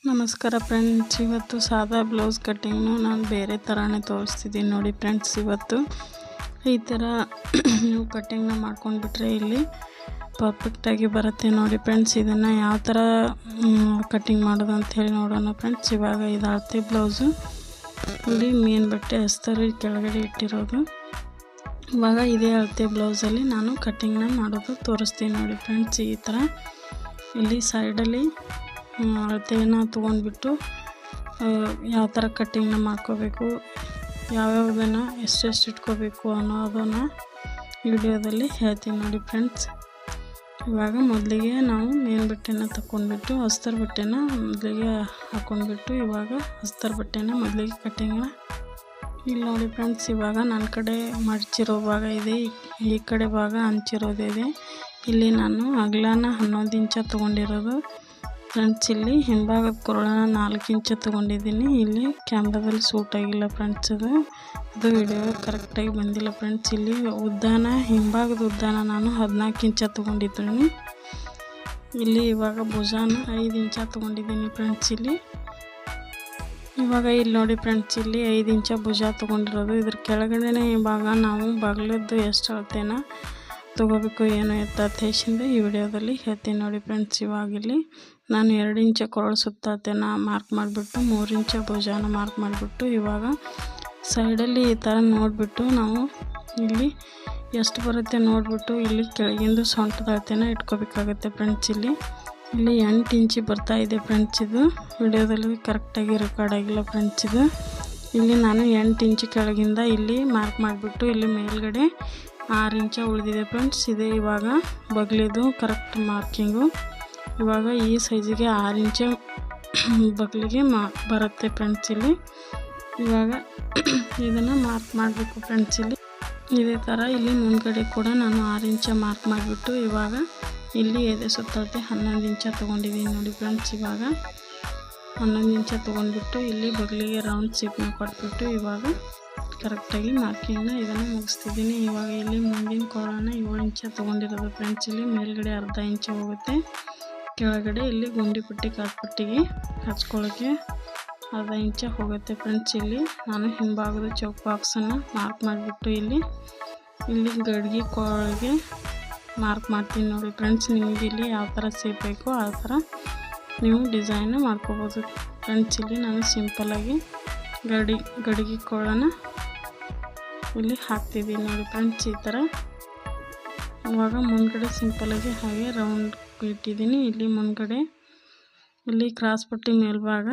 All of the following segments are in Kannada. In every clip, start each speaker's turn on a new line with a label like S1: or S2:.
S1: ನಮಸ್ಕಾರ ಫ್ರೆಂಡ್ಸ್, ಇವತ್ತು ಸಾದಾ ಬ್ಲೌಸ್ ಕಟ್ಟಿಂಗ್ನು ನಾನು ಬೇರೆ ಥರನೇ ತೋರಿಸ್ತಿದ್ದೀನಿ ನೋಡಿ ಫ್ರೆಂಡ್ಸ್. ಇವತ್ತು ಈ ಥರ ನೀವು ಕಟ್ಟಿಂಗ್ನ ಮಾಡ್ಕೊಂಡ್ಬಿಟ್ರೆ ಇಲ್ಲಿ ಪರ್ಫೆಕ್ಟಾಗಿ ಬರುತ್ತೆ ನೋಡಿ ಫ್ರೆಂಡ್ಸ್. ಇದನ್ನು ಯಾವ ಥರ ಕಟ್ಟಿಂಗ್ ಮಾಡೋದು ಅಂತ ಹೇಳಿ ನೋಡೋಣ ಫ್ರೆಂಡ್ಸ್. ಇವಾಗ ಇದು ಅಳತೆ ಬ್ಲೌಸು, ಇಲ್ಲಿ ಮೇನ್ ಬಟ್ಟೆ ಅಸ್ತರು ಕೆಳಗಡೆ ಇಟ್ಟಿರೋದು. ಇವಾಗ ಇದೇ ಅಳತೆ ಬ್ಲೌಸಲ್ಲಿ ನಾನು ಕಟ್ಟಿಂಗ್ನ ಮಾಡೋದು ತೋರಿಸ್ತೀನಿ ನೋಡಿ ಫ್ರೆಂಡ್ಸ್. ಈ ಥರ ಇಲ್ಲಿ ಸೈಡಲ್ಲಿ ಅಳತೆಯನ್ನು ತೊಗೊಂಡ್ಬಿಟ್ಟು ಯಾವ ಥರ ಕಟ್ಟಿಂಗ್ನ ಮಾಡ್ಕೋಬೇಕು, ಯಾವ್ಯಾವುದನ್ನು ಎಷ್ಟೆಷ್ಟು ಇಟ್ಕೋಬೇಕು ಅನ್ನೋದನ್ನು ವಿಡಿಯೋದಲ್ಲಿ ಹೇಳ್ತೀನಿ ನೋಡಿ ಫ್ರೆಂಡ್ಸ್. ಇವಾಗ ಮೊದಲಿಗೆ ನಾವು ಮೇನ್ ಬಟ್ಟೆನ ತಗೊಂಡ್ಬಿಟ್ಟು ಅಸ್ತರ್ ಬಟ್ಟೆನ ಮೊದಲಿಗೆ ಹಾಕ್ಕೊಂಡ್ಬಿಟ್ಟು ಇವಾಗ ಅಸ್ತರ್ ಬಟ್ಟೆನ ಮೊದಲಿಗೆ ಕಟ್ಟಿಂಗ್ನ ಇಲ್ಲಿ ನೋಡಿ ಫ್ರೆಂಡ್ಸ್. ಇವಾಗ ನನ್ನ ಕಡೆ ಮಡಚಿರೋ ಭಾಗ ಇದೆ, ಈ ಕಡೆ ಭಾಗ ಹಂಚಿರೋದಿದೆ. ಇಲ್ಲಿ ನಾನು ಅಗಲನ 11 ಇಂಚ ತೊಗೊಂಡಿರೋದು ಫ್ರೆಂಡ್ಸ್. ಇಲ್ಲಿ ಹಿಂಭಾಗದ ಕೊರಳನ 4 ಇಂಚ ತೊಗೊಂಡಿದ್ದೀನಿ. ಇಲ್ಲಿ ಕ್ಯಾಮ್ರಾದಲ್ಲಿ ಸೂಟ್ ಆಗಿಲ್ಲ ಫ್ರೆಂಡ್ಸ್, ಅದು ವಿಡಿಯೋ ಕರೆಕ್ಟಾಗಿ ಬಂದಿಲ್ಲ ಫ್ರೆಂಡ್ಸ್. ಇಲ್ಲಿ ಉದ್ದಾನ, ಹಿಂಭಾಗದ ಉದ್ದಾನ ನಾನು 14 ಇಂಚ ತೊಗೊಂಡಿದ್ದೀನಿ. ಇಲ್ಲಿ ಇವಾಗ ಭುಜಾನ 5 ಇಂಚ ತೊಗೊಂಡಿದ್ದೀನಿ ಫ್ರೆಂಡ್ಸ್. ಇವಾಗ ಇಲ್ಲಿ ನೋಡಿ ಫ್ರೆಂಡ್ಸ್, ಇಲ್ಲಿ 5 ಇಂಚ ಭುಜ ತೊಗೊಂಡಿರೋದು. ಇದ್ರ ಕೆಳಗಡೆನೇ ಇವಾಗ ನಾವು ಬಗಲದ್ದು ಎಷ್ಟು ಅಳತೆನ ತೊಗೋಬೇಕು ಏನು ಎತ್ತೇಶಿಂದ ಈ ವಿಡಿಯೋದಲ್ಲಿ ಹೇಳ್ತೀನಿ ನೋಡಿ ಫ್ರೆಂಡ್ಸ್. ಇವಾಗ ಇಲ್ಲಿ ನಾನು 2 ಇಂಚ ಕೊರಳು ಸುತ್ತಳತೆನ ಮಾರ್ಕ್ ಮಾಡಿಬಿಟ್ಟು 3 ಇಂಚ ಭುಜಾನ ಮಾರ್ಕ್ ಮಾಡಿಬಿಟ್ಟು ಇವಾಗ ಸೈಡಲ್ಲಿ ಈ ಥರ ನೋಡಿಬಿಟ್ಟು ನಾವು ಇಲ್ಲಿ ಎಷ್ಟು ಬರುತ್ತೆ ನೋಡಿಬಿಟ್ಟು ಇಲ್ಲಿ ಕೆಳಗಿಂದು ಸೊಂಟದ ಅಳತೆನ ಇಟ್ಕೋಬೇಕಾಗುತ್ತೆ ಫ್ರೆಂಡ್ಸ್. ಇಲ್ಲಿ 8 ಇಂಚಿ ಬರ್ತಾ ಇದೆ ಫ್ರೆಂಡ್ಸ್. ಇದು ವಿಡಿಯೋದಲ್ಲಿ ಕರೆಕ್ಟಾಗಿ ರೆಕಾರ್ಡ್ ಆಗಿಲ್ಲ ಫ್ರೆಂಡ್ಸ್. ಇಲ್ಲಿ ನಾನು 8 ಇಂಚು ಕೆಳಗಿಂದ ಇಲ್ಲಿ ಮಾರ್ಕ್ ಮಾಡಿಬಿಟ್ಟು ಇಲ್ಲಿ ಮೇಲ್ಗಡೆ 6 ಇಂಚ ಉಳಿದಿದೆ ಫ್ರೆಂಡ್ಸ್. ಇದೆ ಇವಾಗ ಬಗ್ಲಿದು ಕರೆಕ್ಟ್ ಮಾರ್ಕಿಂಗು. ಇವಾಗ ಈ ಸೈಜಿಗೆ 6 ಇಂಚ ಬಗ್ಲಿಗೆ ಬರುತ್ತೆ ಫ್ರೆಂಡ್ಸ್. ಇಲ್ಲಿ ಇವಾಗ ಇದನ್ನು ಮಾರ್ಕ್ ಮಾಡಬೇಕು ಫ್ರೆಂಡ್ಸ್. ಇಲ್ಲಿ ಇದೇ ಥರ ಇಲ್ಲಿ ಮುಂದ್ಗಡೆ ಕೂಡ ನಾನು 6 ಇಂಚ ಮಾರ್ಕ್ ಮಾಡಿಬಿಟ್ಟು ಇವಾಗ ಇಲ್ಲಿ ಎದೆ ಸುತ್ತಳತೆ 11 ಇಂಚ ತೊಗೊಂಡಿದ್ದೀನಿ ನೋಡಿ ಫ್ರೆಂಡ್ಸ್. ಇವಾಗ 11 ಇಂಚ ತೊಗೊಂಡ್ಬಿಟ್ಟು ಇಲ್ಲಿ ಬಗ್ಲಿಗೆ ರೌಂಡ್ ಶೇಪ್ನ ಕೊಟ್ಬಿಟ್ಟು ಇವಾಗ ಕರೆಕ್ಟಾಗಿ ಮಾರ್ಕಿಂಗ್ನ ಇದನ್ನು ಮುಗಿಸ್ತಿದ್ದೀನಿ. ಇವಾಗ ಇಲ್ಲಿ ಮುಂದಿನ ಕೊರಳನ್ನ 7 ಇಂಚ ತೊಗೊಂಡಿರೋದು ಫ್ರೆಂಡ್ಸ್. ಇಲ್ಲಿ ಮೇಲ್ಗಡೆ ಅರ್ಧ ಇಂಚ ಹೋಗುತ್ತೆ, ಕೆಳಗಡೆ ಇಲ್ಲಿ ಗುಂಡಿ ಪಟ್ಟಿ ಕಾಲ್ಪಟ್ಟಿಗೆ ಹಚ್ಕೊಳ್ಳೋಕ್ಕೆ ಅರ್ಧ ಇಂಚ ಹೋಗುತ್ತೆ ಫ್ರೆಂಡ್ಸ್. ಇಲ್ಲಿ ನಾನು ಹಿಂಭಾಗದ ಚೌಕ್ ಬಾಕ್ಸನ್ನು ಮಾರ್ಕ್ ಮಾಡಿಬಿಟ್ಟು ಇಲ್ಲಿ ಗಡ್ಗೆ ಕೊರಳಿಗೆ ಮಾರ್ಕ್ ಮಾಡ್ತೀನಿ ನೋಡಿ ಫ್ರೆಂಡ್ಸ್. ನಿಮಗೆ ಇಲ್ಲಿ ಯಾವ ಥರ ಶೇಪ್ ಬೇಕೋ ಆ ಥರ ನೀವು ಡಿಸೈನ್ ಮಾಡ್ಕೋಬೋದು ಫ್ರೆಂಡ್ಸ್. ಇಲ್ಲಿ ನಾನು ಸಿಂಪಲ್ಲಾಗಿ ಗಡಿಗೆ ಕೊರಳನ್ನ ಇಲ್ಲಿ ಹಾಕ್ತಿದ್ದೀನಿ ನೋಡಿ ಫ್ರೆಂಡ್ಸ್. ಈ ಥರ ಇವಾಗ ಮುಂದ್ಗಡೆ ಸಿಂಪಲ್ಲಾಗಿ ಹಾಗೆ ರೌಂಡ್ ಇಟ್ಟಿದ್ದೀನಿ. ಇಲ್ಲಿ ಮುಂದ್ಗಡೆ ಇಲ್ಲಿ ಕ್ರಾಸ್ ಪಟ್ಟಿ ಮೇಲ್ಭಾಗ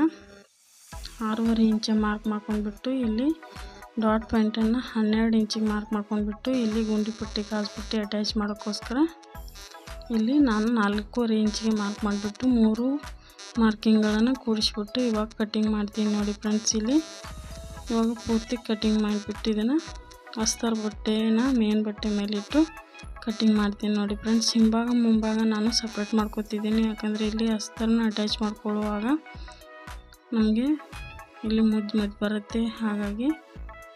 S1: 6.5 ಇಂಚ ಮಾರ್ಕ್ ಮಾಡ್ಕೊಂಡ್ಬಿಟ್ಟು ಇಲ್ಲಿ ಡಾಟ್ ಪಾಯಿಂಟನ್ನು 12 ಇಂಚಿಗೆ ಮಾರ್ಕ್ ಮಾಡ್ಕೊಂಡ್ಬಿಟ್ಟು ಇಲ್ಲಿ ಗುಂಡಿ ಪಟ್ಟಿ ಕ್ರಾಸ್ ಪಟ್ಟಿ ಅಟ್ಯಾಚ್ ಮಾಡೋಕ್ಕೋಸ್ಕರ ಇಲ್ಲಿ ನಾನು 4.5 ಇಂಚಿಗೆ ಮಾರ್ಕ್ ಮಾಡಿಬಿಟ್ಟು 3 ಮಾರ್ಕಿಂಗ್ಗಳನ್ನು ಕೂಡಿಸ್ಬಿಟ್ಟು ಇವಾಗ ಕಟ್ಟಿಂಗ್ ಮಾಡ್ತೀನಿ ನೋಡಿ ಫ್ರೆಂಡ್ಸ್. ಇಲ್ಲಿ ಇವಾಗ ಪೂರ್ತಿ ಕಟ್ಟಿಂಗ್ ಮಾಡಿಬಿಟ್ಟು ಇದನ್ನು ಅಸ್ತರ್ ಬಟ್ಟೆನ ಮೇನ್ ಬಟ್ಟೆ ಮೇಲಿಟ್ಟು ಕಟ್ಟಿಂಗ್ ಮಾಡ್ತೀನಿ ನೋಡಿ ಫ್ರೆಂಡ್ಸ್. ಹಿಂಭಾಗ ಮುಂಭಾಗ ನಾನು ಸಪ್ರೇಟ್ ಮಾಡ್ಕೊತಿದ್ದೀನಿ, ಯಾಕಂದರೆ ಇಲ್ಲಿ ಅಸ್ತರನ್ನ ಅಟ್ಯಾಚ್ ಮಾಡ್ಕೊಳ್ಳುವಾಗ ನಮಗೆ ಇಲ್ಲಿ ಮುದ್ದು ಬರುತ್ತೆ. ಹಾಗಾಗಿ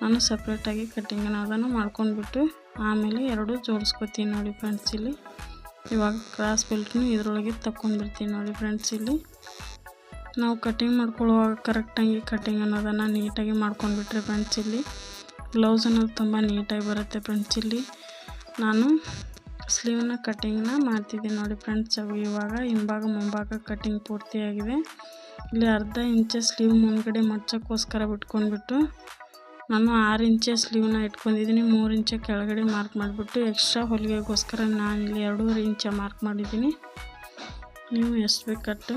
S1: ನಾನು ಸಪ್ರೇಟಾಗಿ ಕಟ್ಟಿಂಗನ್ನು ಅದನ್ನು ಮಾಡ್ಕೊಂಡ್ಬಿಟ್ಟು ಆಮೇಲೆ 2 ಜೋಡಿಸ್ಕೊತೀನಿ ನೋಡಿ ಫ್ರೆಂಡ್ಸ್. ಇಲ್ಲಿ ಇವಾಗ ಕ್ರಾಸ್ ಬೆಲ್ಟ್ನು ಇದರೊಳಗೆ ತಗೊಂಡ್ಬಿಡ್ತೀನಿ ನೋಡಿ ಫ್ರೆಂಡ್ಸ್. ಇಲ್ಲಿ ನಾವು ಕಟ್ಟಿಂಗ್ ಮಾಡ್ಕೊಳ್ಳುವಾಗ ಕರೆಕ್ಟಾಗಿ ಕಟ್ಟಿಂಗ್ ಅನ್ನೋದನ್ನು ನೀಟಾಗಿ ಮಾಡ್ಕೊಂಡ್ಬಿಟ್ರೆ ಫ್ರೆಂಡ್ಸ್ ಇಲ್ಲಿ ಬ್ಲೌಸ್ ಅನ್ನೋದು ತುಂಬ ನೀಟಾಗಿ ಬರುತ್ತೆ ಫ್ರೆಂಡ್ಸ್. ಇಲ್ಲಿ ನಾನು ಸ್ಲೀವ್ನ ಕಟ್ಟಿಂಗ್ನ ಮಾಡ್ತಿದ್ದೀನಿ ನೋಡಿ ಫ್ರೆಂಡ್ಸ್. ಇವಾಗ ಹಿಂಭಾಗ ಮುಂಭಾಗ ಕಟ್ಟಿಂಗ್ ಪೂರ್ತಿಯಾಗಿದೆ. ಇಲ್ಲಿ ಅರ್ಧ ಇಂಚ ಸ್ಲೀವ್ ಮುಂದ್ಗಡೆ ಮಡ್ಚೋಕ್ಕೋಸ್ಕರ ಬಿಟ್ಕೊಂಡ್ಬಿಟ್ಟು ನಾನು 6 ಇಂಚ ಸ್ಲೀವ್ನ ಇಟ್ಕೊಂಡಿದ್ದೀನಿ. 3 ಇಂಚ ಕೆಳಗಡೆ ಮಾರ್ಕ್ ಮಾಡಿಬಿಟ್ಟು ಎಕ್ಸ್ಟ್ರಾ ಹೊಲಿಗೆಗೋಸ್ಕರ ನಾನಿಲ್ಲಿ 2.5 ಇಂಚ ಮಾರ್ಕ್ ಮಾಡಿದ್ದೀನಿ. ನೀವು ಎಷ್ಟು ಬೇಕಟ್ಟು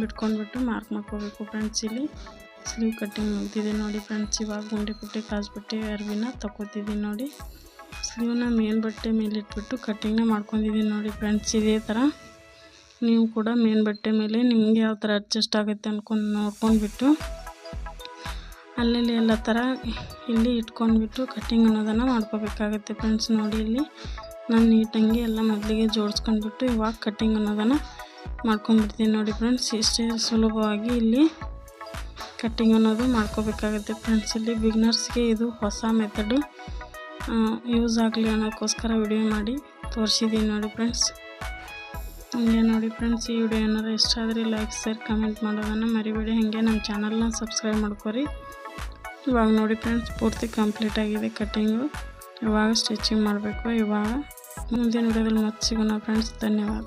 S1: ಬಿಟ್ಕೊಂಡ್ಬಿಟ್ಟು ಮಾರ್ಕ್ ಮಾಡ್ಕೋಬೇಕು ಫ್ರೆಂಡ್ಸ್. ಇಲ್ಲಿ ಸ್ಲೀವ್ ಕಟ್ಟಿಂಗ್ ಮುಗ್ದಿದೆ ನೋಡಿ ಫ್ರೆಂಡ್ಸ್. ಇವಾಗ ಗುಂಡಿ ಪಟ್ಟಿ ಕಾಸ್ಬಿಟ್ಟು ಅರ್ವಿನ ತಗೋತಿದ್ದೀನಿ ನೋಡಿ. ಸ್ಲೀವ್ನ ಮೇನ್ ಬಟ್ಟೆ ಮೇಲೆ ಇಟ್ಬಿಟ್ಟು ಕಟ್ಟಿಂಗ್ನ ಮಾಡ್ಕೊಂಡಿದ್ದೀನಿ ನೋಡಿ ಫ್ರೆಂಡ್ಸ್. ಇದೇ ಥರ ನೀವು ಕೂಡ ಮೇನ್ ಬಟ್ಟೆ ಮೇಲೆ ನಿಮಗೆ ಯಾವ ಥರ ಅಡ್ಜಸ್ಟ್ ಆಗುತ್ತೆ ನೋಡ್ಕೊಂಡ್ಬಿಟ್ಟು ಅಲ್ಲಲ್ಲಿ ಎಲ್ಲ ಥರ ಇಲ್ಲಿ ಇಟ್ಕೊಂಡ್ಬಿಟ್ಟು ಕಟ್ಟಿಂಗ್ ಅನ್ನೋದನ್ನು ಮಾಡ್ಕೋಬೇಕಾಗತ್ತೆ ಫ್ರೆಂಡ್ಸ್. ನೋಡಿ ಇಲ್ಲಿ ನಾನು ನೀಟಾಗಿ ಎಲ್ಲ ಮೊದಲಿಗೆ ಜೋಡಿಸ್ಕೊಂಡ್ಬಿಟ್ಟು ಇವಾಗ ಕಟ್ಟಿಂಗ್ ಅನ್ನೋದನ್ನು ಮಾಡ್ಕೊಂಡ್ಬಿಡ್ತೀನಿ ನೋಡಿ ಫ್ರೆಂಡ್ಸ್. ಇಷ್ಟೇ ಸುಲಭವಾಗಿ ಇಲ್ಲಿ ಕಟ್ಟಿಂಗ್ ಅನ್ನೋದು ಮಾಡ್ಕೋಬೇಕಾಗುತ್ತೆ ಫ್ರೆಂಡ್ಸ್. ಇಲ್ಲಿ ಬಿಗ್ನರ್ಸ್ಗೆ ಇದು ಹೊಸ ಮೆಥಡು ಯೂಸ್ ಆಗಲಿ ಅನ್ನೋಕ್ಕೋಸ್ಕರ ವಿಡಿಯೋ ಮಾಡಿ ತೋರಿಸಿದ್ದೀನಿ ನೋಡಿ ಫ್ರೆಂಡ್ಸ್. ಹಾಗೆ ನೋಡಿ ಫ್ರೆಂಡ್ಸ್, ಈ ವಿಡಿಯೋ ಏನಾರು ಇಷ್ಟ ಆದರೆ ಲೈಕ್ ಶೇರ್ ಕಮೆಂಟ್ ಮಾಡೋದನ್ನು ಮರಿಬೇಡಿ. ಹಾಗೆ ನಮ್ಮ ಚಾನಲ್ನ ಸಬ್ಸ್ಕ್ರೈಬ್ ಮಾಡ್ಕೊರಿ. ಇವಾಗ ನೋಡಿ ಫ್ರೆಂಡ್ಸ್, ಪೂರ್ತಿ ಕಂಪ್ಲೀಟ್ ಆಗಿದೆ ಕಟ್ಟಿಂಗು. ಇವಾಗ ಸ್ಟಿಚಿಂಗ್ ಮಾಡಬೇಕು. ಇವಾಗ ಮುಂದಿನ ವಿಡಿಯೋದಲ್ಲಿ ಮತ್ತೆ ಸಿಗೋಣ ಫ್ರೆಂಡ್ಸ್. ಧನ್ಯವಾದ.